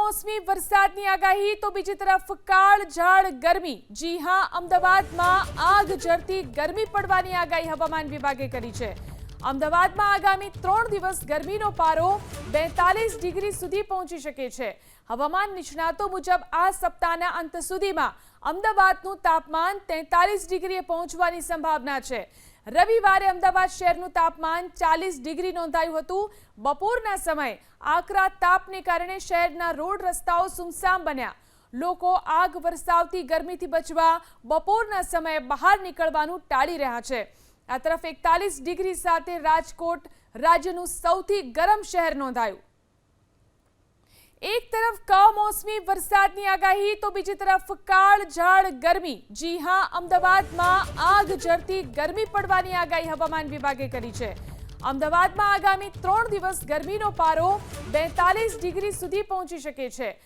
કમોસમી વરસાદની આગાહી તો બીજી તરફ કાળઝાળ ગરમી। જી હા, અમદાવાદમાં આગ ઝરતી ગરમી પડવાની આગાહી હવામાન વિભાગે કરી છે। અમદાવાદમાં આગામી 3 દિવસ ગરમીનો પારો 42 ડિગ્રી સુધી પહોંચી શકે છે। હવામાન નિષ્ણાતો મુજબ આ સપ્તાહના અંત સુધીમાં અમદાવાદનું તાપમાન 43 ડિગ્રીએ પહોંચવાની સંભાવના છે। રવિવારે અમદાવાદ શહેરનું તાપમાન 40 ડિગ્રી નોંધાયું હતું। બપોરના સમયે આકરા તાપને કારણે શહેરના રોડ રસ્તાઓ સુમસામ બન્યા। લોકો આગ વરસાવતી ગરમીથી બચવા બપોરના સમયે બહાર નીકળવાનું ટાળી રહ્યા છે। આ તરફ 41 ડિગ્રી સાથે રાજકોટ રાજ્યનું સૌથી ગરમ શહેર નોંધાયું। એક તરફ કમોસમી વરસાદની આગાહી તો બીજી તરફ કાળઝાળ ગરમી। જી હા, અમદાવાદમાં આગ ઝરતી ગરમી પડવાની આગાહી હવામાન વિભાગે કરી છે। અમદાવાદમાં આગામી 3 દિવસ ગરમીનો પારો 42 ડિગ્રી સુધી પહોંચી શકે છે।